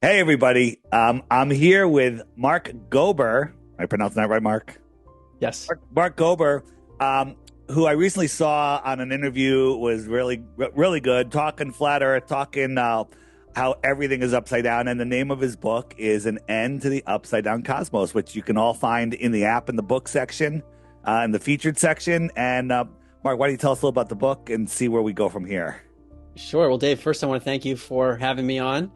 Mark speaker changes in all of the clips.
Speaker 1: Hey everybody, I'm here with Mark Gober. Am I pronouncing that right, Mark?
Speaker 2: Yes.
Speaker 1: Mark Gober, um, who I recently saw on an interview, was really good, talking flat Earth, talking how everything is upside down. And the name of his book is An End to the Upside Down Cosmos, which you can all find in the app in the book section, in the featured section. And Mark, why don't you tell us a little about the book and see where we go from here?
Speaker 2: Sure. Well, Dave, first I want to thank you for having me on.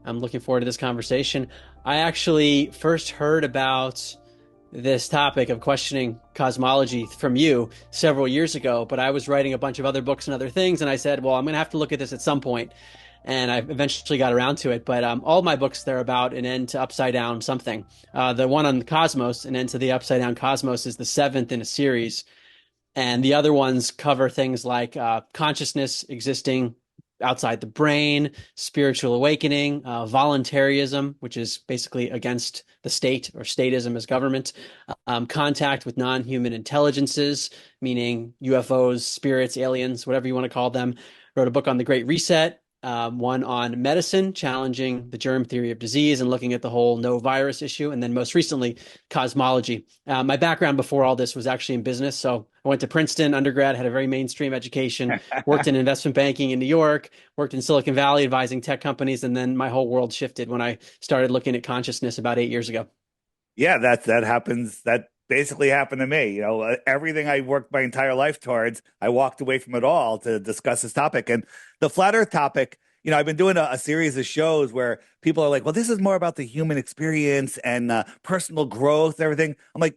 Speaker 2: I'm looking forward to this conversation. I actually first heard about this topic of questioning cosmology from you several years ago, but I was writing a bunch of other books and other things, and I said, well, I'm going to have to look at this at some point. And I eventually got around to it. But all my books, they're about an end to upside down something. The one on the cosmos, An End to the Upside Down Cosmos, is the seventh in a series. And the other ones cover things like consciousness existing outside the brain, spiritual awakening, voluntarism, which is basically against the state or statism as government, contact with non-human intelligences, meaning UFOs, spirits, aliens, whatever you want to call them. Wrote a book on the Great Reset, one on medicine, challenging the germ theory of disease and looking at the whole no virus issue. And then most recently, cosmology. My background before all this was actually in business. So I went to Princeton undergrad, had a very mainstream education, worked in investment banking in New York, worked in Silicon Valley advising tech companies. And then my whole world shifted when I started looking at consciousness about 8 years ago.
Speaker 1: Yeah, that happens. That basically happened to me. Everything I worked my entire life towards, I walked away from it all to discuss this topic. And the flat Earth topic, I've been doing a series of shows where people are like, "Well, this is more about the human experience and personal growth, and everything." I'm like,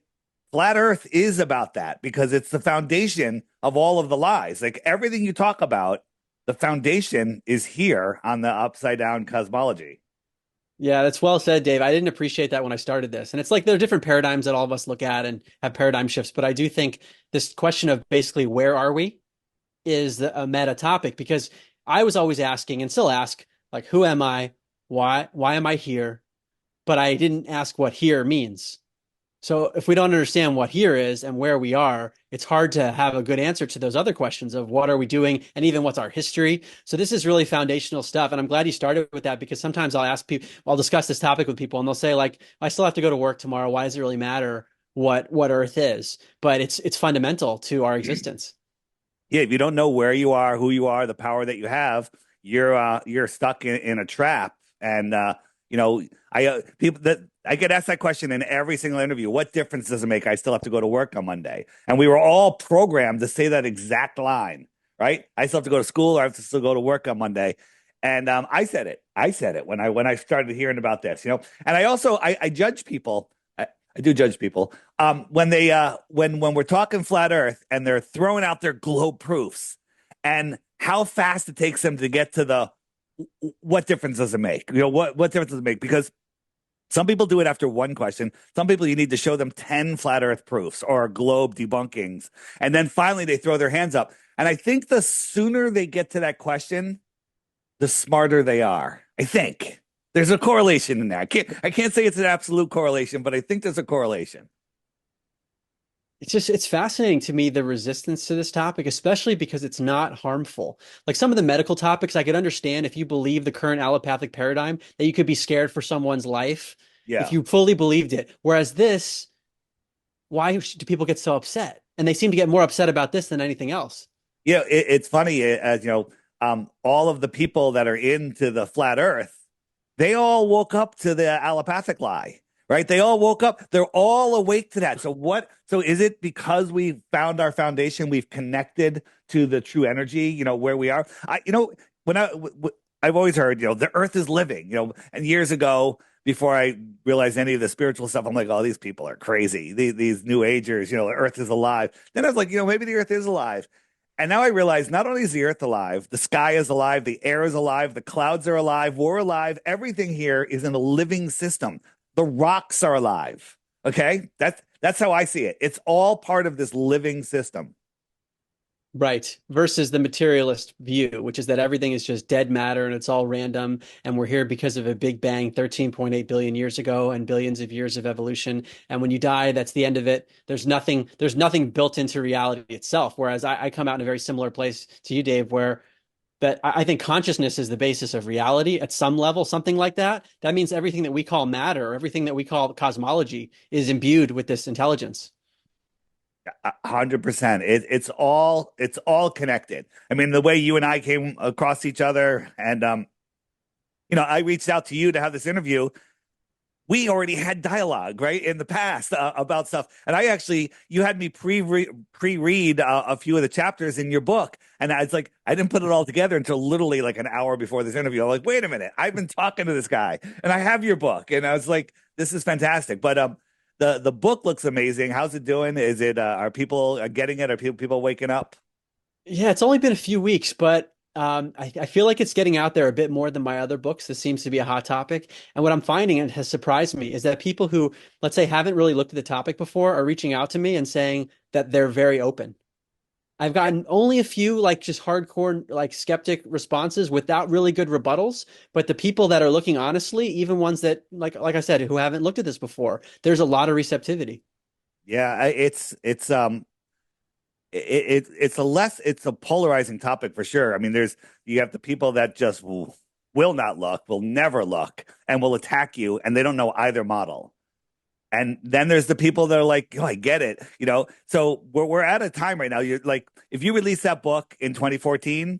Speaker 1: flat Earth is about that because it's the foundation of all of the lies. Like everything you talk about, the foundation is here on the upside down cosmology.
Speaker 2: Yeah, that's well said, Dave. I didn't appreciate that when I started this. And it's like there are different paradigms that all of us look at and have paradigm shifts. But I do think this question of basically where are we is a meta topic because I was always asking and still ask, like, who am I? Why am I here? But I didn't ask what here means. So if we don't understand what here is and where we are, it's hard to have a good answer to those other questions of what are we doing and even what's our history. So this is really foundational stuff. And I'm glad you started with that because sometimes I'll ask people, I'll discuss this topic with people and they'll say like, I still have to go to work tomorrow. Why does it really matter what Earth is? But it's fundamental to our existence.
Speaker 1: Yeah, if you don't know where you are, who you are, the power that you have, you're stuck in a trap. And I get asked that question in every single interview. What difference does it make? I still have to go to work on Monday. And we were all programmed to say that exact line, right? I still have to go to school or I have to still go to work on Monday. And I said it. I said it when I started hearing about this. And I judge people. I do judge people when when we're talking flat Earth and they're throwing out their globe proofs and how fast it takes them to get to the what difference does it make? What difference does it make? Because some people do it after one question. Some people you need to show them 10 flat Earth proofs or globe debunkings, and then finally they throw their hands up. And I think the sooner they get to that question, the smarter they are. I think there's a correlation in there. I can't say it's an absolute correlation, but I think there's a correlation.
Speaker 2: It's fascinating to me the resistance to this topic, especially because it's not harmful. Like some of the medical topics, I could understand if you believe the current allopathic paradigm that you could be scared for someone's life if
Speaker 1: Yeah.
Speaker 2: you fully believed it. Whereas this, why do people get so upset? And they seem to get more upset about this than anything else.
Speaker 1: It's funny as all of the people that are into the flat Earth, they all woke up to the allopathic lie, right? They all woke up. They're all awake to that. So what? So is it because we found our foundation? We've connected to the true energy. Where we are. When I've always heard, the Earth is living. And years ago, before I realized any of the spiritual stuff, I'm like, oh, these people are crazy. These New Agers, the Earth is alive. Then I was like, maybe the Earth is alive. And now I realize not only is the earth alive, the sky is alive, the air is alive, the clouds are alive, we're alive. Everything here is in a living system. The rocks are alive. Okay? That's how I see it. It's all part of this living system.
Speaker 2: Right. Versus the materialist view, which is that everything is just dead matter and it's all random. And we're here because of a big bang 13.8 billion years ago and billions of years of evolution. And when you die, that's the end of it. There's nothing built into reality itself. Whereas I come out in a very similar place to you, Dave, where that I think consciousness is the basis of reality at some level, something like that. That means everything that we call matter, everything that we call cosmology is imbued with this intelligence.
Speaker 1: 100%. It's all connected. I mean, the way you and I came across each other, and I reached out to you to have this interview. We already had dialogue, right, in the past about stuff. And you had me pre-read a few of the chapters in your book. And I was like, I didn't put it all together until literally like an hour before this interview. I'm like, wait a minute, I've been talking to this guy and I have your book. And I was like, this is fantastic. But the book looks amazing. How's it doing? Is it, are people getting it? Are people waking up?
Speaker 2: Yeah, it's only been a few weeks, but I feel like it's getting out there a bit more than my other books. This seems to be a hot topic. And what I'm finding, and has surprised me, is that people who, let's say, haven't really looked at the topic before are reaching out to me and saying that they're very open. I've gotten only a few like just hardcore like skeptic responses without really good rebuttals, but the people that are looking honestly, even ones that like I said, who haven't looked at this before, there's a lot of receptivity.
Speaker 1: Yeah, it's a polarizing topic for sure. I mean, you have the people that just will not look, will never look, and will attack you, and they don't know either model. And then there's the people that are like, oh, I get it, So we're at a time right now. You're like, if you released that book in 2014,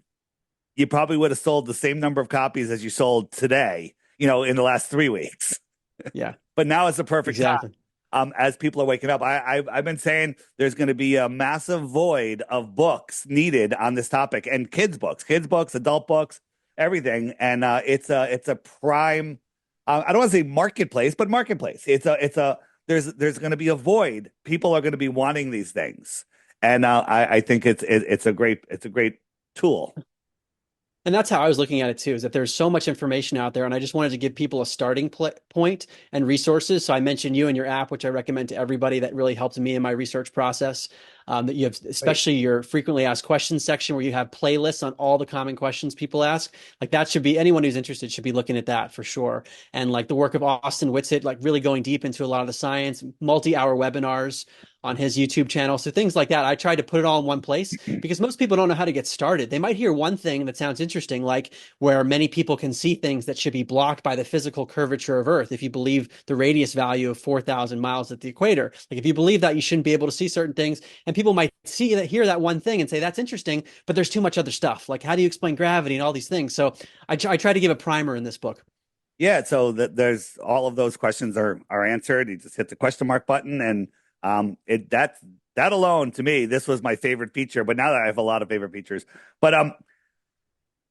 Speaker 1: you probably would have sold the same number of copies as you sold today, in the last 3 weeks.
Speaker 2: Yeah,
Speaker 1: But now it's the perfect time.
Speaker 2: exactly.
Speaker 1: As people are waking up, I've been saying there's going to be a massive void of books needed on this topic, and kids books, adult books, everything. And it's a prime. I don't want to say marketplace, but marketplace. There's going to be a void. People are going to be wanting these things, and I think it's a great tool.
Speaker 2: And that's how I was looking at it too, is that there's so much information out there. And I just wanted to give people a starting point and resources. So I mentioned you and your app, which I recommend to everybody. That really helped me in my research process. That you have, especially your frequently asked questions section, where you have playlists on all the common questions people ask. Like that should be, anyone who's interested should be looking at that for sure. And like the work of Austin Whitsitt, like really going deep into a lot of the science, multi-hour webinars on his YouTube channel. So things like that. I tried to put it all in one place because most people don't know how to get started. They might hear one thing that sounds interesting, like where many people can see things that should be blocked by the physical curvature of Earth. If you believe the radius value of 4,000 miles at the equator, like if you believe that, you shouldn't be able to see certain things. And people might hear that one thing and say, that's interesting, but there's too much other stuff. Like, how do you explain gravity and all these things? So I try to give a primer in this book.
Speaker 1: Yeah, so there's all of those questions are answered. You just hit the question mark button, and that alone to me, this was my favorite feature. But now that I have a lot of favorite features, but I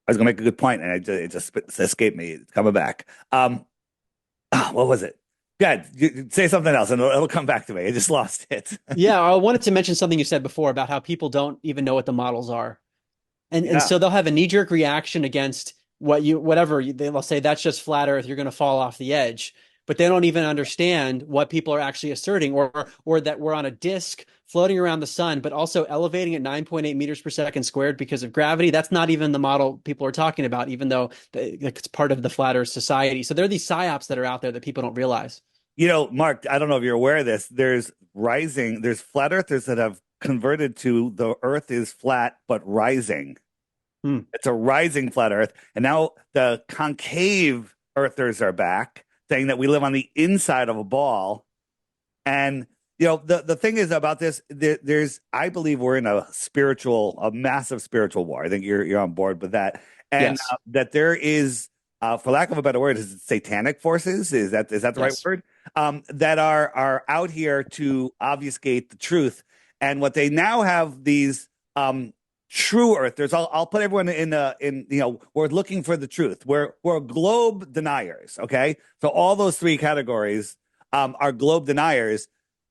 Speaker 1: was gonna make a good point, and it just escaped me. It's coming back. What was it? Good. You say something else, and it'll come back to me. I just lost it.
Speaker 2: Yeah, I wanted to mention something you said before about how people don't even know what the models are. And
Speaker 1: Yeah.
Speaker 2: so they'll have a knee-jerk reaction against they'll say that's just flat Earth, you're going to fall off the edge. But they don't even understand what people are actually asserting, or that we're on a disk floating around the sun, but also elevating at 9.8 meters per second squared because of gravity. That's not even the model people are talking about, even though it's part of the flat Earth society. So there are these psyops that are out there that people don't realize.
Speaker 1: Mark, I don't know if you're aware of this. There's flat earthers that have converted to the earth is flat, but rising.
Speaker 2: Hmm.
Speaker 1: It's a rising flat earth. And now the concave earthers are back, saying that we live on the inside of a ball. And, the thing is about this, I believe we're in a massive spiritual war. I think you're on board with that. And
Speaker 2: Yes.
Speaker 1: that there is, for lack of a better word, is it satanic forces? Is that the right
Speaker 2: Yes.
Speaker 1: word? That are out here to obfuscate the truth. And what they now have these true earthers. I'll put everyone we're looking for the truth. We're globe deniers. Okay, so all those three categories are globe deniers,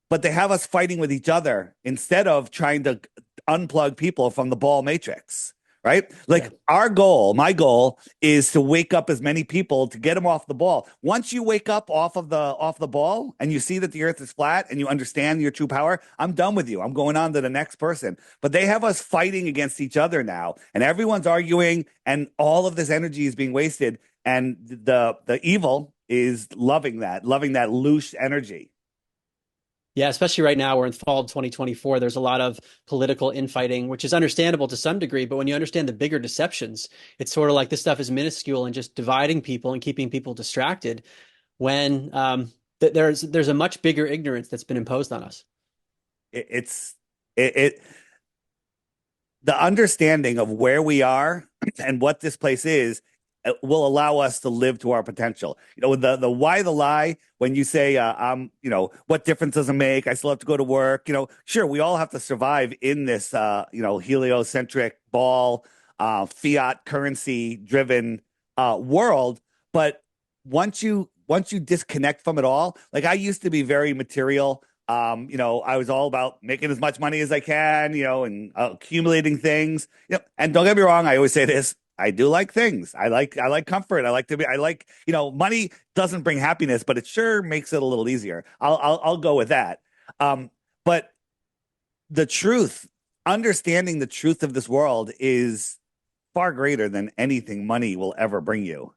Speaker 1: but they have us fighting with each other instead of trying to unplug people from the ball matrix. Right?
Speaker 2: Yeah.
Speaker 1: Like my goal is to wake up as many people to get them off the ball. Once you wake up off the ball and you see that the earth is flat and you understand your true power, I'm done with you. I'm going on to the next person. But they have us fighting against each other now, and everyone's arguing, and all of this energy is being wasted. And the evil is loving that loose energy.
Speaker 2: Yeah, especially right now, we're in fall of 2024. There's a lot of political infighting, which is understandable to some degree. But when you understand the bigger deceptions, it's sort of like this stuff is minuscule and just dividing people and keeping people distracted. When there's a much bigger ignorance that's been imposed on us.
Speaker 1: It's it the understanding of where we are and what this place is will allow us to live to our potential. The why the lie when you say, what difference does it make? I still have to go to work. Sure, we all have to survive in this, heliocentric ball, fiat currency driven world. But once you disconnect from it all, like I used to be very material. I was all about making as much money as I can, and accumulating things. And don't get me wrong, I always say this. I do like things. I like comfort. Money doesn't bring happiness, but it sure makes it a little easier. I'll go with that. But the truth, understanding the truth of this world is far greater than anything money will ever bring you.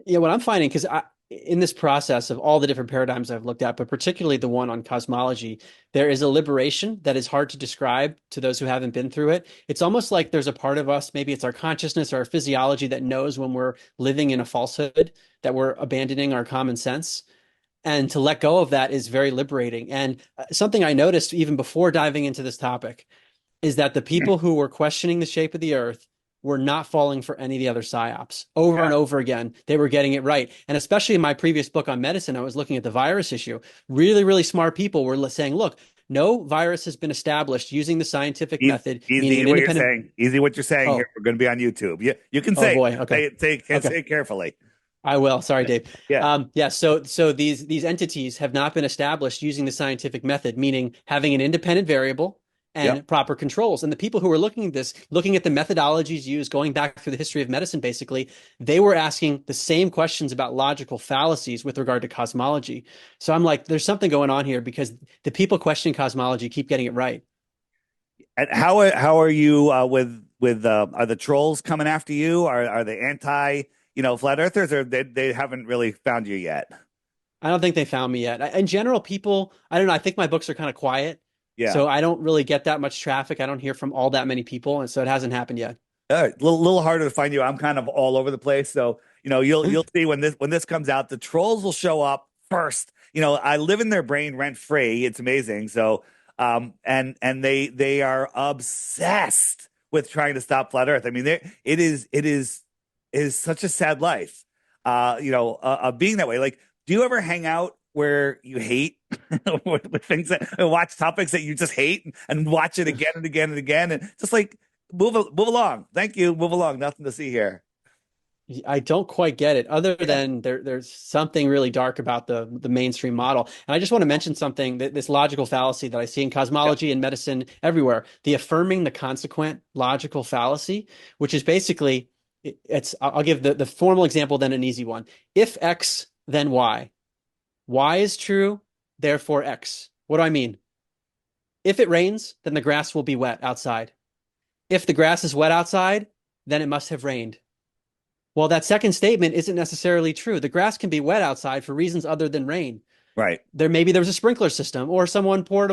Speaker 2: Yeah, what I'm finding, because in this process of all the different paradigms I've looked at, but particularly the one on cosmology, there is a liberation that is hard to describe to those who haven't been through it. It's almost like there's a part of us, maybe it's our consciousness or our physiology, that knows when we're living in a falsehood, that we're abandoning our common sense. And to let go of that is very liberating. And something I noticed even before diving into this topic is that the people who were questioning the shape of the earth were not falling for any of the other psyops. Over and
Speaker 1: Yeah.
Speaker 2: over again, they were getting it right. And especially in my previous book on medicine, I was looking at the virus issue. Really, really smart people were saying, look, no virus has been established using the scientific method, meaning
Speaker 1: Easy
Speaker 2: an
Speaker 1: what you're
Speaker 2: independent.
Speaker 1: saying. Easy what you're saying here.
Speaker 2: Oh,
Speaker 1: We're going to be on YouTube. You can
Speaker 2: oh
Speaker 1: say
Speaker 2: boy.
Speaker 1: it.
Speaker 2: Okay.
Speaker 1: Say
Speaker 2: Okay.
Speaker 1: it carefully.
Speaker 2: I will. Sorry, Dave.
Speaker 1: Yeah.
Speaker 2: Yeah. So these entities have not been established using the scientific method, meaning having an independent variable
Speaker 1: Yep.
Speaker 2: and proper controls. And the people who were looking at this, looking at the methodologies used, going back through the history of medicine, basically, they were asking the same questions about logical fallacies with regard to cosmology. So I'm like, there's something going on here because the people questioning cosmology keep getting it right.
Speaker 1: And how are you with are the trolls coming after you? Are they anti flat earthers, or they haven't really found you yet?
Speaker 2: I don't think they found me yet. In general, people, I don't know. I think my books are kind of quiet.
Speaker 1: Yeah.
Speaker 2: So I don't really get that much traffic. I don't hear from all that many people. And so it hasn't happened yet.
Speaker 1: All right. Little harder to find you. I'm kind of all over the place. So, you'll see when this comes out, the trolls will show up first. I live in their brain rent free. It's amazing. So, and they are obsessed with trying to stop flat Earth. I mean, it is such a sad life. Being that way. Like, do you ever hang out where you hate with things that watch topics that you just hate and watch it again and again and again and just like move along. Thank you. Move along. Nothing to see here.
Speaker 2: I don't quite get it, other
Speaker 1: Yeah.
Speaker 2: than there's something really dark about the mainstream model. And I just want to mention something that this logical fallacy that I see in
Speaker 1: Yeah.
Speaker 2: cosmology and medicine everywhere, the affirming the consequent logical fallacy, which is basically it's I'll give the formal example, then an easy one. If X, then Y. Y is true, therefore X. What do I mean? If it rains, then the grass will be wet outside. If the grass is wet outside, then it must have rained. Well, that second statement isn't necessarily true. The grass can be wet outside for reasons other than rain.
Speaker 1: Right.
Speaker 2: Maybe there was a sprinkler system, or someone poured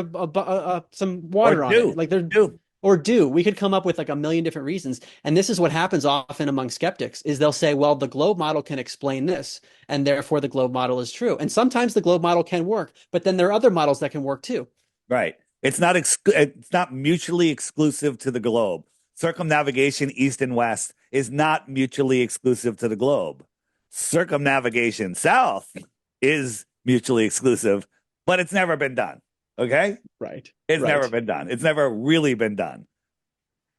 Speaker 2: some
Speaker 1: Or
Speaker 2: water on it.
Speaker 1: do.
Speaker 2: Like there,
Speaker 1: Do.
Speaker 2: or do. We could come up with like a million different reasons. And this is what happens often among skeptics is they'll say, well, the globe model can explain this, and therefore the globe model is true. And sometimes the globe model can work, but then there are other models that can work too.
Speaker 1: Right. It's not mutually exclusive to the globe. Circumnavigation east and west is not mutually exclusive to the globe. Circumnavigation south is mutually exclusive, but it's never been done. Okay?
Speaker 2: Right.
Speaker 1: It's never
Speaker 2: Right.
Speaker 1: been done. It's never really been done.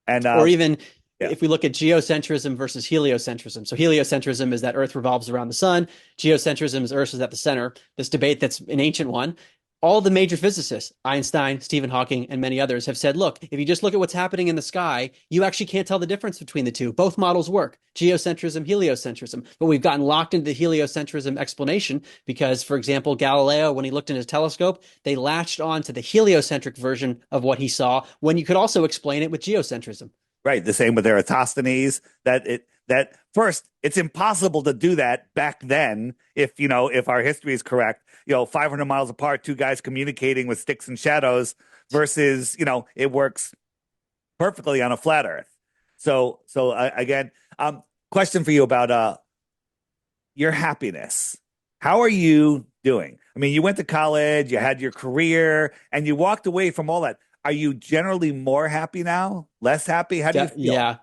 Speaker 1: And
Speaker 2: Or even
Speaker 1: yeah.
Speaker 2: if we look at geocentrism versus heliocentrism. So heliocentrism is that Earth revolves around the sun. Geocentrism is Earth is at the center. This debate that's an ancient one. All the major physicists, Einstein, Stephen Hawking, and many others have said, look, if you just look at what's happening in the sky, you actually can't tell the difference between the two. Both models work, geocentrism, heliocentrism. But we've gotten locked into the heliocentrism explanation because, for example, Galileo, when he looked in his telescope, they latched on to the heliocentric version of what he saw when you could also explain it with geocentrism.
Speaker 1: Right. The same with Eratosthenes. that first, it's impossible to do that back then if our history is correct. 500 miles apart, two guys communicating with sticks and shadows versus, it works perfectly on a flat Earth. Again, question for you about your happiness. How are you doing? I mean, you went to college, you had your career, and you walked away from all that. Are you generally more happy now? Less happy? How do you feel?
Speaker 2: Yeah.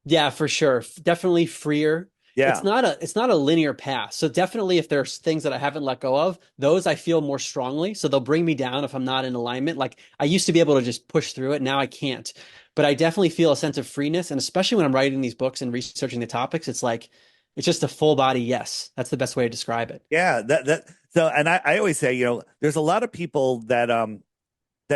Speaker 2: Yeah, for sure. Definitely freer.
Speaker 1: Yeah.
Speaker 2: It's not a linear path. So definitely if there's things that I haven't let go of, those I feel more strongly. So they'll bring me down if I'm not in alignment. Like I used to be able to just push through it. Now I can't. But I definitely feel a sense of freeness. And especially when I'm writing these books and researching the topics, it's like it's just a full body yes. That's the best way to describe it.
Speaker 1: Yeah. And I always say, there's a lot of people that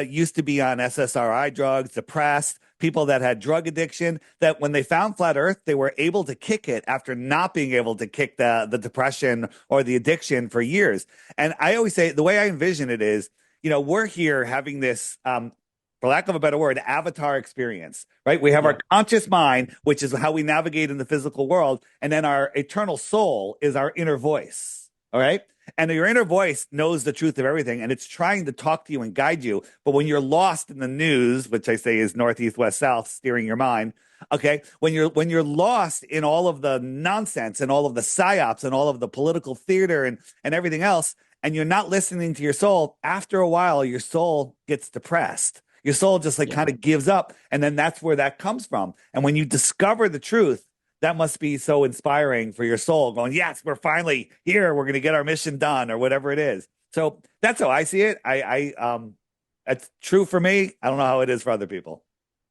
Speaker 1: used to be on SSRI drugs, depressed, people that had drug addiction, that when they found flat Earth, they were able to kick it after not being able to kick the depression or the addiction for years. And I always say the way I envision it is, we're here having this, for lack of a better word, avatar experience, right? We have
Speaker 2: Yeah.
Speaker 1: our conscious mind, which is how we navigate in the physical world. And then our eternal soul is our inner voice. All right. And your inner voice knows the truth of everything, and it's trying to talk to you and guide you. But when you're lost in the news, which I say is northeast, west, south, steering your mind, okay, when you're lost in all of the nonsense and all of the psyops and all of the political theater and everything else, and you're not listening to your soul, after a while, your soul gets depressed. Your soul just like
Speaker 2: Yeah.
Speaker 1: kind of gives up, and then that's where that comes from. And when you discover the truth, that must be so inspiring for your soul going, yes, we're finally here. We're going to get our mission done or whatever it is. So that's how I see it. That's true for me. I don't know how it is for other people.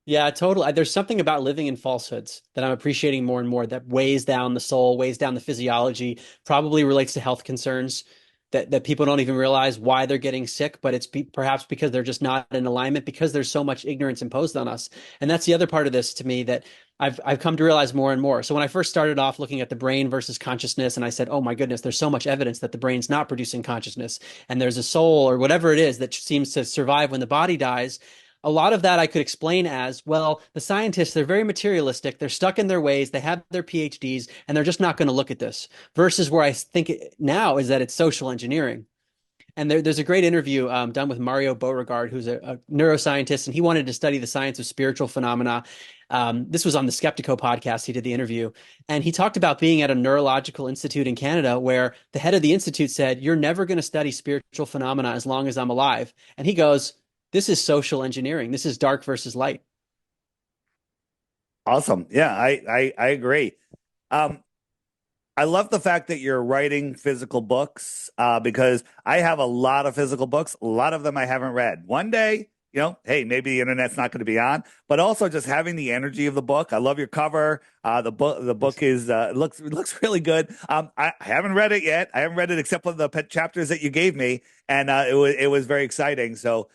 Speaker 2: Yeah, totally. There's something about living in falsehoods that I'm appreciating more and more that weighs down the soul, weighs down the physiology, probably relates to health concerns that people don't even realize why they're getting sick, but it's perhaps because they're just not in alignment because there's so much ignorance imposed on us. And that's the other part of this to me that I've come to realize more and more. So when I first started off looking at the brain versus consciousness, and I said, oh my goodness, there's so much evidence that the brain's not producing consciousness, and there's a soul or whatever it is that seems to survive when the body dies. A lot of that I could explain as, well, the scientists, they're very materialistic. They're stuck in their ways. They have their PhDs, and they're just not going to look at this. Versus where I think now is that it's social engineering. And there's a great interview done with Mario Beauregard, who's a neuroscientist, and he wanted to study the science of spiritual phenomena. This was on the Skeptico podcast. He did the interview, and he talked about being at a neurological institute in Canada where the head of the institute said, you're never going to study spiritual phenomena as long as I'm alive. And he goes, this is social engineering. This is dark versus light.
Speaker 1: Awesome. Yeah, I agree. Um, I love the fact that you're writing physical books because I have a lot of physical books. A lot of them I haven't read. One day, hey, maybe the internet's not going to be on, but also just having the energy of the book. I love your cover. The book is it looks really good. I haven't read it yet. I haven't read it except for the pet chapters that you gave me, and it was very exciting. So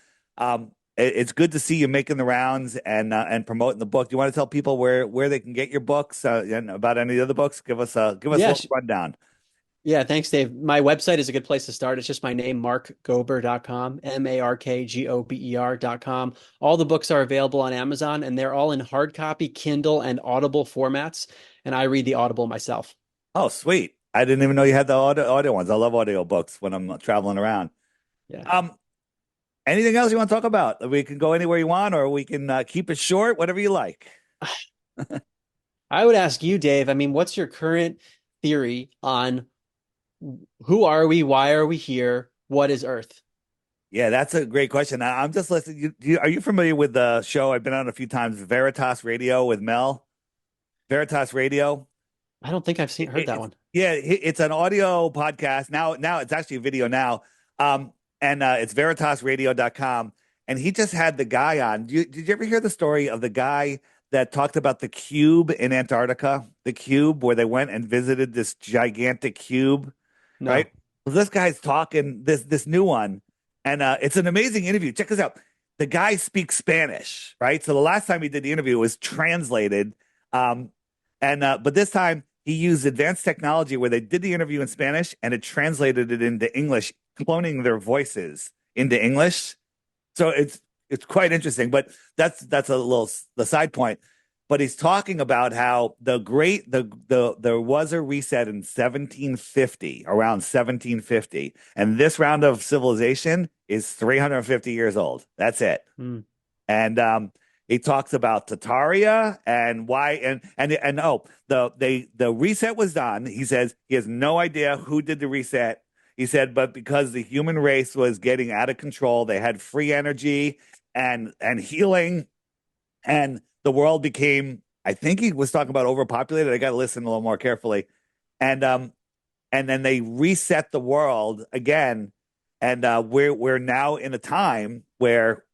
Speaker 1: it's good to see you making the rounds and promoting the book. Do you want to tell people where they can get your books and about any of the other books? Give us a
Speaker 2: Yeah,
Speaker 1: little rundown.
Speaker 2: yeah, thanks, Dave. My website is a good place to start. It's just my name, markgober.com, markgober.com. All the books are available on Amazon, and they're all in hard copy, Kindle, and Audible formats. And I read the Audible myself.
Speaker 1: Oh, sweet! I didn't even know you had the audio ones. I love audio books when I'm traveling around.
Speaker 2: Yeah.
Speaker 1: Um, Anything else you want to talk about? We can go anywhere you want, or we can keep it short, whatever you like.
Speaker 2: I would ask you, Dave, I mean, what's your current theory on who are we? Why are we here? What is Earth?
Speaker 1: Yeah, that's a great question. I'm just listening. Are you familiar with the show I've been on a few times, Veritas Radio with Mel? Veritas Radio.
Speaker 2: I don't think I've heard that one.
Speaker 1: Yeah, it's an audio podcast. Now it's actually a video now. And it's veritasradio.com. And he just had the guy on. Did you ever hear the story of the guy that talked about the cube in Antarctica? The cube where they went and visited this gigantic cube,
Speaker 2: No.
Speaker 1: right? Well, this guy's talking this new one, and it's an amazing interview. Check this out. The guy speaks Spanish, right? So the last time he did the interview was translated, but this time he used advanced technology where they did the interview in Spanish and it translated it into English, cloning their voices into English. So it's quite interesting. But that's a little the side point. but he's talking about how there was a reset in 1750, around 1750, and this round of civilization is 350 years old. That's it.
Speaker 2: Mm.
Speaker 1: And he talks about Tataria and why and oh, the reset was done. He says he has no idea who did the reset. He said, but because the human race was getting out of control, they had free energy and healing, and the world became, I think he was talking about overpopulated. I got to listen a little more carefully. And and then they reset the world again, and we're now in a time where,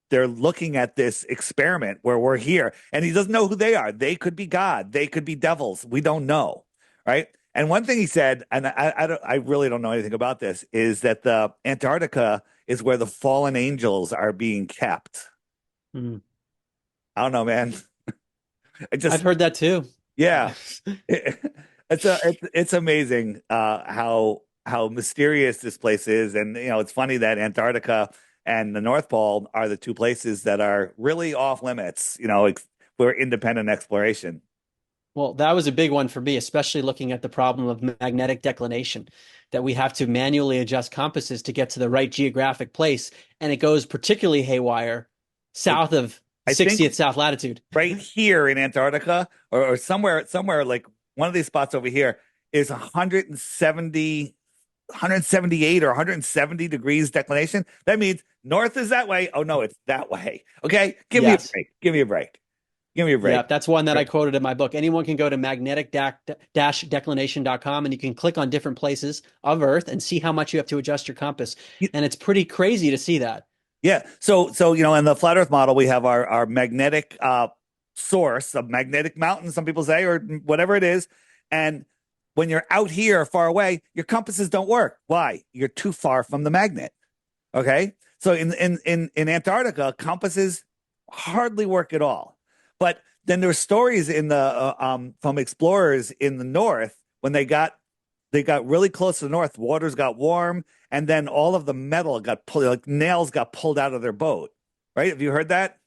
Speaker 1: they're looking at this experiment where we're here, and he doesn't know who they are. They could be God, they could be devils. We don't know, right? And one thing he said, and I really don't know anything about this, is that the Antarctica is where the fallen angels are being kept.
Speaker 2: Mm.
Speaker 1: I don't know, man. I
Speaker 2: I've
Speaker 1: just,
Speaker 2: heard that too.
Speaker 1: yeah, it's amazing how mysterious this place is, and it's funny that Antarctica and the North Pole are the two places that are really off limits. For independent exploration.
Speaker 2: Well, that was a big one for me, especially looking at the problem of magnetic declination, that we have to manually adjust compasses to get to the right geographic place. And it goes particularly haywire
Speaker 1: It,
Speaker 2: south of
Speaker 1: I think
Speaker 2: 60th south latitude.
Speaker 1: right here in Antarctica, or somewhere like one of these spots over here is 170, 178 or 170 degrees declination. That means north is that way. Oh no, it's that way. Okay, give me a
Speaker 2: Yes.
Speaker 1: break. Give me a break. Give me a
Speaker 2: Yeah,
Speaker 1: break.
Speaker 2: that's one that I quoted in my book. Anyone can go to magnetic-declination.com and you can click on different places of Earth and see how much you have to adjust your compass. And it's pretty crazy to see that.
Speaker 1: Yeah. So in the flat Earth model, we have our magnetic source, a magnetic mountain, some people say, or whatever it is. And when you're out here far away, your compasses don't work. Why? You're too far from the magnet. Okay. So in Antarctica, compasses hardly work at all. But then there's stories in the from explorers in the north when they got really close to the north, waters got warm, and then all of the metal got pulled, like nails got pulled out of their boat. Right? Have you heard that?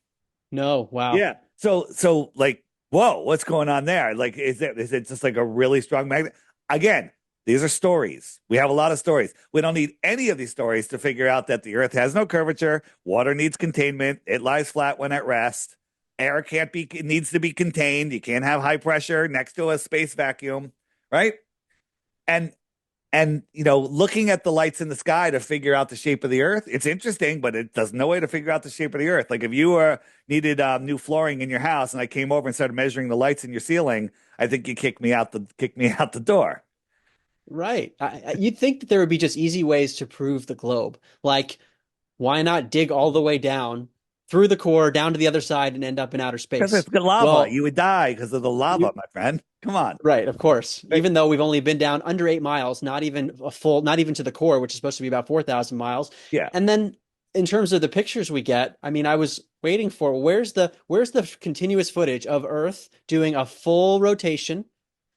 Speaker 2: No, wow.
Speaker 1: Yeah. So like, whoa, what's going on there? Like, is it just like a really strong magnet? Again, these are stories. We have a lot of stories. We don't need any of these stories to figure out that the Earth has no curvature. Water needs containment. It lies flat when at rest. Air can't be, it needs to be contained. You can't have high pressure next to a space vacuum, right? And looking at the lights in the sky to figure out the shape of the Earth, it's interesting, but it does no way to figure out the shape of the Earth. Like if you needed new flooring in your house, and I came over and started measuring the lights in your ceiling, I think you kick me out the door.
Speaker 2: Right. You'd think that there would be just easy ways to prove the globe. Like, why not dig all the way down through the core, down to the other side, and end up in outer
Speaker 1: Because
Speaker 2: space?
Speaker 1: it's lava.
Speaker 2: Well,
Speaker 1: You would die because of the lava,
Speaker 2: you,
Speaker 1: my friend. Come on.
Speaker 2: right, of course.
Speaker 1: Right?
Speaker 2: Even though we've only been down under 8 miles, not even a full, not even to the core, which is supposed to be about 4,000 miles.
Speaker 1: Yeah.
Speaker 2: And then in terms of the pictures we get, I mean, I was waiting for where's the continuous footage of Earth doing a full rotation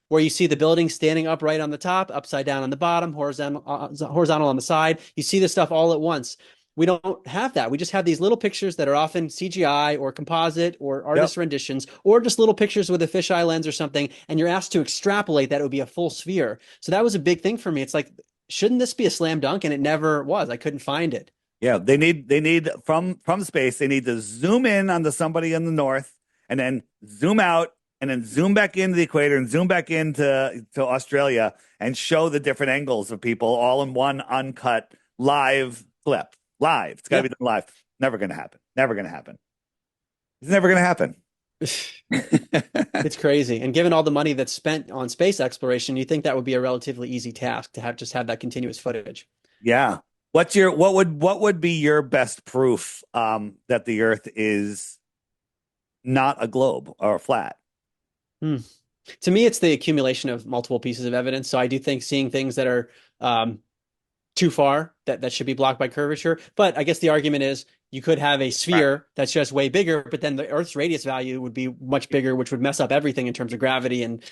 Speaker 2: where you see the building standing upright on the top, upside down on the bottom, horizontal on the side. You see this stuff all at once. We don't have that. We just have these little pictures that are often CGI or composite or
Speaker 1: Yep.
Speaker 2: artist renditions, or just little pictures with a fisheye lens or something. And you're asked to extrapolate that it would be a full sphere. So that was a big thing for me. It's like, shouldn't this be a slam dunk? And it never was. I couldn't find it.
Speaker 1: Yeah. They need from space, they need to zoom in onto somebody in the north and then zoom out and then zoom back into the equator and zoom back into Australia and show the different angles of people all in one uncut live clip. Live. It's got to be
Speaker 2: Yep.
Speaker 1: done live. Never going to happen. Never going to happen. It's never going to happen.
Speaker 2: It's crazy. And given all the money that's spent on space exploration, you think that would be a relatively easy task to have that continuous footage.
Speaker 1: Yeah. What would be your best proof that the Earth is not a globe or flat?
Speaker 2: Hmm. To me, it's the accumulation of multiple pieces of evidence. So I do think seeing things that are too far that should be blocked by curvature. But I guess the argument is you could have a
Speaker 1: Right.
Speaker 2: sphere that's just way bigger, but then the Earth's radius value would be much bigger, which would mess up everything in terms of gravity, and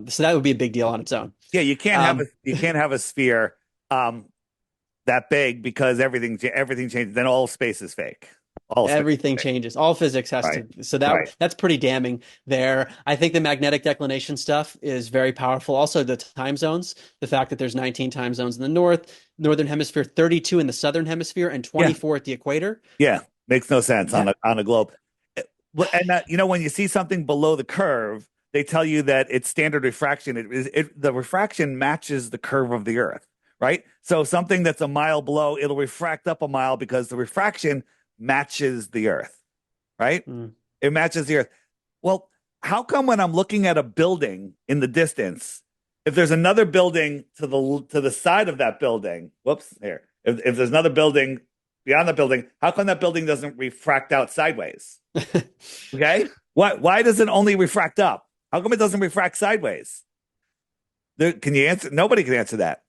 Speaker 2: so that would be a big deal on its own.
Speaker 1: Yeah,
Speaker 2: Um,
Speaker 1: you can't have a sphere that big because everything changes. Then all space is fake. All space.
Speaker 2: Everything changes. All physics has
Speaker 1: Right.
Speaker 2: to. So
Speaker 1: Right.
Speaker 2: that's pretty damning there. I think the magnetic declination stuff is very powerful. Also, the time zones, the fact that there's 19 time zones in the northern hemisphere, 32 in the southern hemisphere, and
Speaker 1: Yeah.
Speaker 2: 24 at the equator.
Speaker 1: Yeah. Makes no sense
Speaker 2: That
Speaker 1: on a globe. And you know, when you see something below the curve, they tell you that it's standard refraction. The refraction matches the curve of the Earth, right? So something that's a mile below, it'll refract up a mile because the refraction matches the Earth, right?
Speaker 2: mm,
Speaker 1: It matches the Earth. Well, how come when I'm looking at a building in the distance, if there's another building to the side of that building, whoops, here, if there's another building beyond the building, how come that building doesn't refract out sideways? Okay, why does it only refract up? How come it doesn't refract sideways? Can you answer? Nobody can answer that.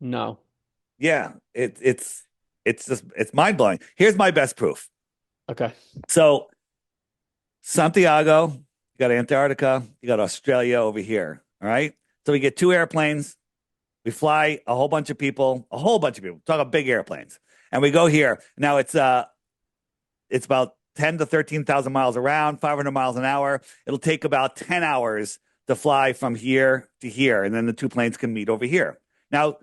Speaker 2: no.
Speaker 1: Yeah, it's just it's mind blowing. Here's my best proof.
Speaker 2: Okay.
Speaker 1: So Santiago, you got Antarctica, you got Australia over here. All right. So we get two airplanes. We fly a whole bunch of people, talk about big airplanes. And we go here. Now it's about 10 to 13,000 miles around, 500 miles an hour. It'll take about 10 hours to fly from here to here. And then the two planes can meet over here. Now,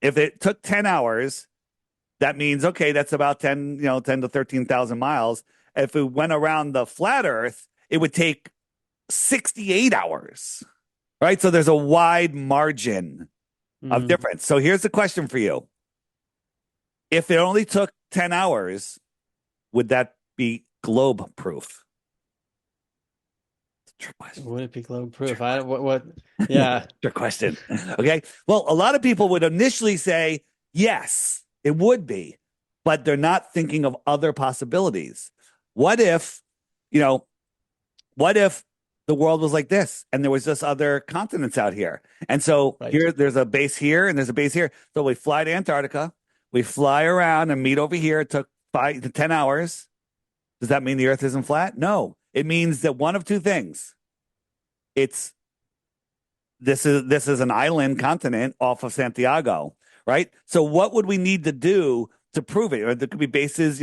Speaker 1: if it took 10 hours, that means, okay, that's about 10 to 13,000 miles. If we went around the flat Earth, it would take 68 hours, right? So there's a wide margin of
Speaker 2: Mm,
Speaker 1: difference. So here's the question for you. If it only took 10 hours, would that be globe proof? Trick question.
Speaker 2: would it be globe proof? What? Yeah.
Speaker 1: Trick question. Okay. Well, a lot of people would initially say, yes, it would be, but they're not thinking of other possibilities. What if, you know, what if the world was like this and there was just other continents out here? And so
Speaker 2: Right.
Speaker 1: here, there's a base here and there's a base here. So we fly to Antarctica, we fly around and meet over here. It took 5 to 10 hours. Does that mean the Earth isn't flat? No. It means that one of two things. It's this is an island continent off of Santiago, right? So what would we need to do to prove it? Or there could be bases,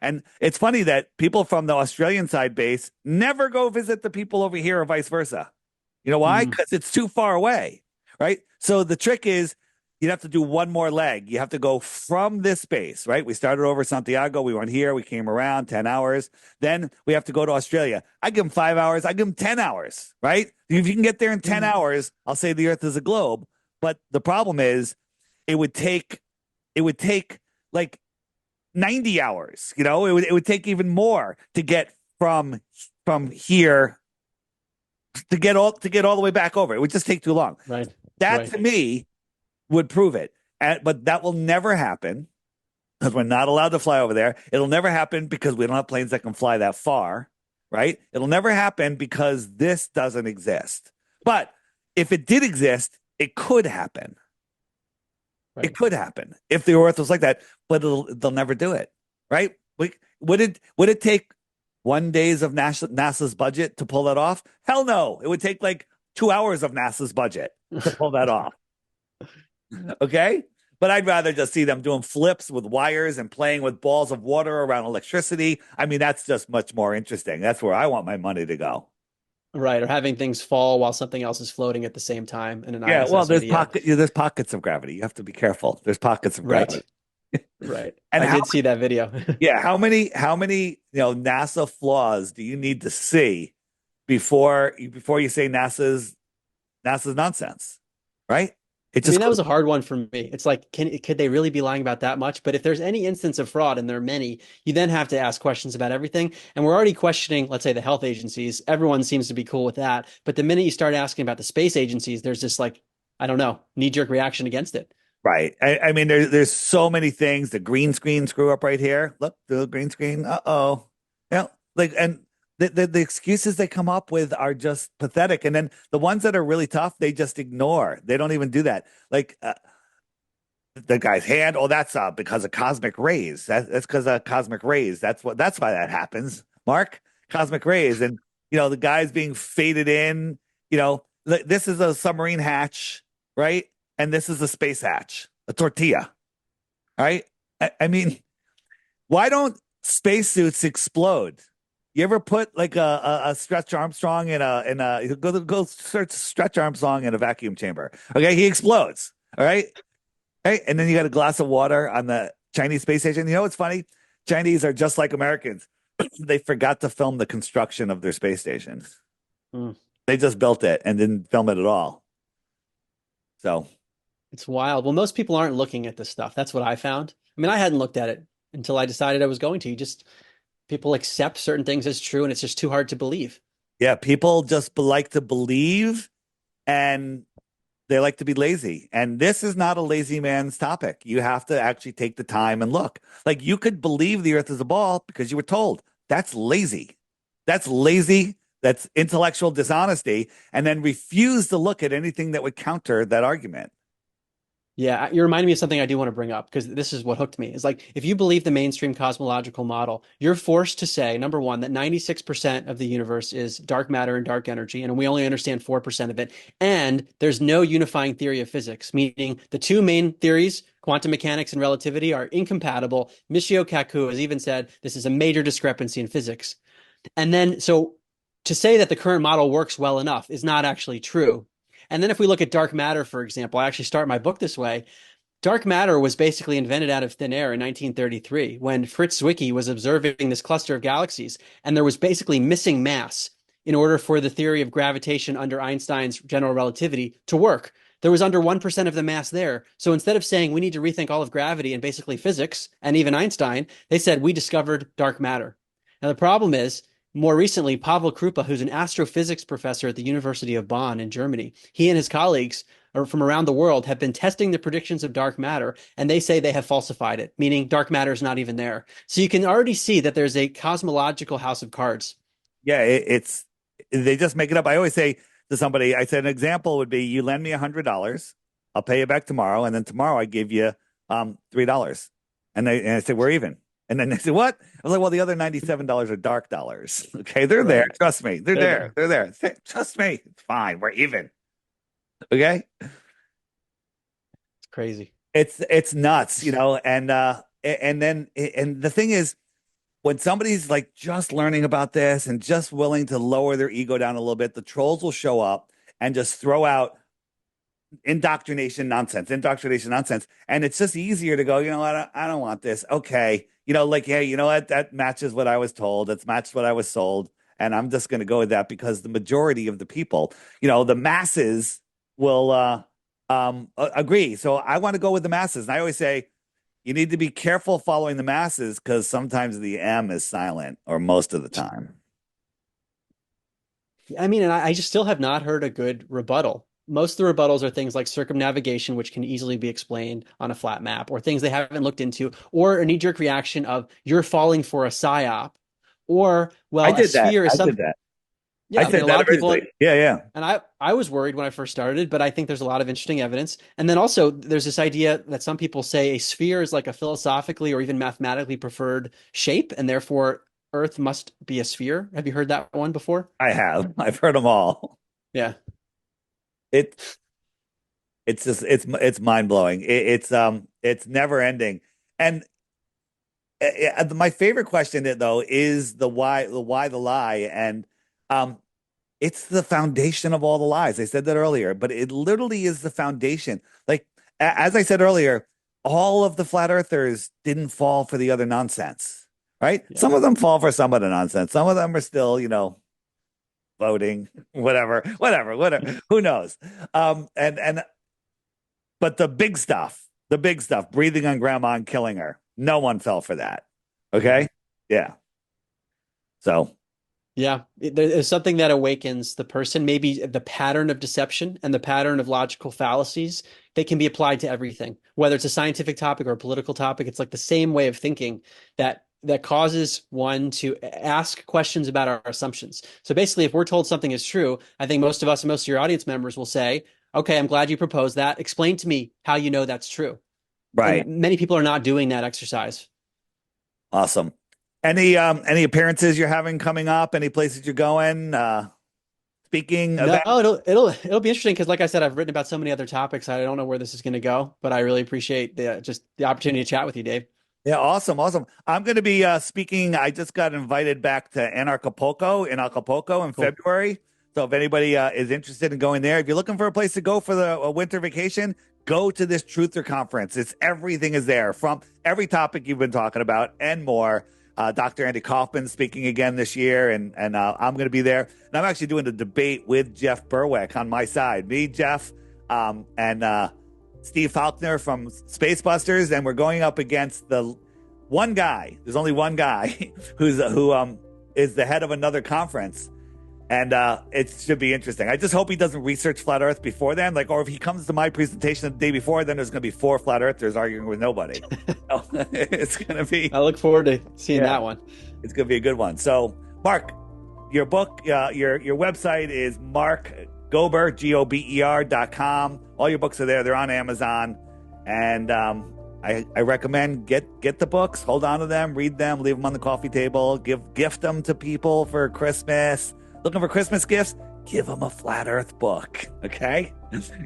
Speaker 1: and it's funny that people from the Australian side base never go visit the people over here or vice versa. You know why?
Speaker 2: Mm,
Speaker 1: Because it's too far away, right? So the trick is you'd have to do one more leg. You have to go from this base, right? We started over Santiago. We went here. We came around 10 hours. Then we have to go to Australia. I give them 5 hours. I give them 10 hours, right? If you can get there in 10
Speaker 2: mm,
Speaker 1: hours, I'll say the Earth is a globe. But the problem is it would take like 90 hours, it would take even more to get from here to get all the way back over. It would just take too long.
Speaker 2: right.
Speaker 1: That
Speaker 2: Right.
Speaker 1: to me would prove it. But that will never happen because we're not allowed to fly over there. It'll never happen because we don't have planes that can fly that far, right? It'll never happen because this doesn't exist. But if it did exist, it could happen.
Speaker 2: Right.
Speaker 1: It could happen if the Earth was like that, but they'll never do it, right? Would it take 1 days of NASA's budget to pull that off? Hell no. It would take like 2 hours of NASA's budget to pull that off. Okay. But I'd rather just see them doing flips with wires and playing with balls of water around electricity. I mean, that's just much more interesting. That's where I want my money to go.
Speaker 2: Right. Or having things fall while something else is floating at the same time in an
Speaker 1: Yeah, well,
Speaker 2: ISS video.
Speaker 1: there's pockets of gravity. You have to be careful. There's pockets of
Speaker 2: Right.
Speaker 1: gravity.
Speaker 2: Right.
Speaker 1: And
Speaker 2: I did see that video.
Speaker 1: how many NASA flaws do you need to see before you say NASA's nonsense, right? It
Speaker 2: I mean,
Speaker 1: just
Speaker 2: that was a hard one for me. It's like, could they really be lying about that much? But if there's any instance of fraud, and there are many, you then have to ask questions about everything. And we're already questioning, let's say, the health agencies. Everyone seems to be cool with that. But the minute you start asking about the space agencies, there's this like, I don't know, knee-jerk reaction against it.
Speaker 1: right. I mean, there's so many things. The green screen screw up right here. Look, the green screen. Uh-oh. Like, and the excuses they come up with are just pathetic. And then the ones that are really tough, they just ignore. They don't even do that. Like the guy's hand. Oh, that's because of cosmic rays. That's because of cosmic rays. That's why that happens. Mark, cosmic rays, and the guy's being faded in. This is a submarine hatch, right? And this is a space hatch, a tortilla, right? I mean, why don't Spacesuits explode. You ever put like a Stretch Armstrong in a go search Stretch Armstrong in a vacuum chamber? Okay, he explodes. All right, hey, and then you got a glass of water on the Chinese space station. You know what's funny? Chinese are just like Americans. They forgot to film the construction of their space station.
Speaker 2: Hmm.
Speaker 1: They just built it and didn't film it at all. So
Speaker 2: It's wild. Well, most people aren't looking at this stuff. That's what I found. I mean, I hadn't looked at it until I decided I was going to. You just people accept certain things as true, and it's just too hard to believe.
Speaker 1: yeah, people just like to believe and they like to be lazy. And this is not a lazy man's topic. You have to actually take the time and look. Like you could believe the earth is a ball because you were told. That's lazy. That's lazy. That's intellectual dishonesty. And then refuse to look at anything that would counter that argument.
Speaker 2: Yeah, you reminded me of something I do want to bring up because this is what hooked me. Is like if you believe the mainstream cosmological model, you're forced to say, number one, that 96% of the universe is dark matter and dark energy, and we only understand 4% of it. And there's no unifying theory of physics, meaning the two main theories, quantum mechanics and relativity, are incompatible. Michio Kaku has even said this is a major discrepancy in physics. And then, so to say that the current model works well enough is not actually true. And then if we look at dark matter, for example, I actually start my book this way. Dark matter was basically invented out of thin air in 1933 when Fritz Zwicky was observing this cluster of galaxies, and there was basically missing mass in order for the theory of gravitation under Einstein's general relativity to work. There was under 1% of the mass there. So instead of saying we need to rethink all of gravity and basically physics and even Einstein, they said we discovered dark matter. Now, the problem is, more recently, Pavel Krupa, who's an astrophysics professor at the University of Bonn in Germany, he and his colleagues from around the world have been testing the predictions of dark matter, and they say they have falsified it, meaning dark matter is not even there. So you can already see that there's a cosmological house of cards.
Speaker 1: Yeah, it's they just make it up. I always say to somebody, I said an example would be you lend me $100, I'll pay you back tomorrow, and then tomorrow I give you $3. And I said, we're even. And then they said, what? I was like, well, the other $97 are dark dollars. Okay, they're there.
Speaker 2: Right.
Speaker 1: Trust me. They're
Speaker 2: They're
Speaker 1: there.
Speaker 2: there.
Speaker 1: They're there. Trust me. It's fine. We're even. Okay.
Speaker 2: It's crazy.
Speaker 1: It's nuts, and then and the thing is when somebody's like just learning about this and just willing to lower their ego down a little bit, the trolls will show up and just throw out indoctrination nonsense. And it's just easier to go, you know what, I don't want this. Okay. Like, hey, you know what? That matches what I was told. That's matched what I was sold. And I'm just going to go with that because the majority of the people, the masses will agree. So I want to go with the masses. And I always say, you need to be careful following the masses because sometimes the M is silent or most of the time.
Speaker 2: I mean, and I just still have not heard a good rebuttal. Most of the rebuttals are things like circumnavigation, which can easily be explained on a flat map, or things they haven't looked into, or a knee-jerk reaction of you're falling for a psyop, or
Speaker 1: I
Speaker 2: well, a
Speaker 1: did that.
Speaker 2: sphere is
Speaker 1: I
Speaker 2: some.
Speaker 1: did that. I
Speaker 2: Yeah, I mean,
Speaker 1: said
Speaker 2: a
Speaker 1: that
Speaker 2: lot of people,
Speaker 1: originally. Yeah, yeah.
Speaker 2: and I was worried when I first started, but I think there's a lot of interesting evidence. And then also, there's this idea that some people say a sphere is like a philosophically or even mathematically preferred shape, and therefore Earth must be a sphere. Have you heard that one before?
Speaker 1: I have. I've heard them all.
Speaker 2: Yeah.
Speaker 1: It it's just it's mind blowing. It's never ending. And my favorite question though is the lie, and um it's the foundation of all the lies. I said that earlier, but it literally is the foundation. Like as I said earlier, all of the flat earthers didn't fall for the other nonsense, right?
Speaker 2: Yeah.
Speaker 1: Some of them fall for some of the nonsense. Some of them are still, voting, whatever. Who knows? And but the big stuff, breathing on grandma and killing her. No one fell for that.
Speaker 2: Mhm.
Speaker 1: Okay. Yeah. So
Speaker 2: Yeah, there's something that awakens the person, maybe the pattern of deception and the pattern of logical fallacies. They can be applied to everything, whether it's a scientific topic or a political topic. It's like the same way of thinking that causes one to ask questions about our assumptions. So basically, if we're told something is true, I think most of us and most of your audience members will say, "Okay, I'm glad you proposed that. Explain to me how you know that's true." And
Speaker 1: right.
Speaker 2: many people are not doing that exercise.
Speaker 1: Awesome. Any appearances you're having coming up? Any places you're going? Speaking
Speaker 2: No,
Speaker 1: event?
Speaker 2: it'll be interesting because, like I said, I've written about so many other topics. I don't know where this is going to go, but I really appreciate the just the opportunity to chat with you, Dave.
Speaker 1: Yeah, awesome, awesome. I'm going to be speaking. I just got invited back to Acapulco in
Speaker 2: Cool.
Speaker 1: February. So if anybody is interested in going there, if you're looking for a place to go for the winter vacation, go to this Truther conference. It's everything is there from every topic you've been talking about and more. Dr. Andy Kaufman speaking again this year, and I'm going to be there. And I'm actually doing a debate with Jeff Berwick on my side. Me, Jeff, and Steve Faulkner from Spacebusters, and we're going up against the one guy. There's only one guy who is the head of another conference, and it should be interesting. I just hope he doesn't research flat Earth before then, or if he comes to my presentation the day before, then there's going to be 4 flat Earthers arguing with nobody. So, it's going to be.
Speaker 2: I look forward to seeing that one.
Speaker 1: It's going to be a good one. So, Mark, your book, your website is Mark Gober, GOBER.com. All your books are there. They're on Amazon. And I recommend get the books, hold on to them, read them, leave them on the coffee table, gift them to people for Christmas. Looking for Christmas gifts? Give them a flat Earth book, okay?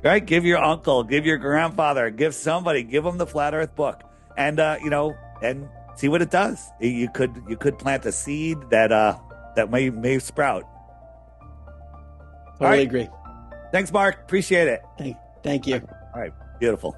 Speaker 1: Right? Give your uncle, give your grandfather, give them the flat Earth book, and and see what it does. You could plant a seed that may sprout.
Speaker 2: Totally agree.
Speaker 1: Thanks, Mark. Appreciate it.
Speaker 2: Thank you.
Speaker 1: All right. Beautiful.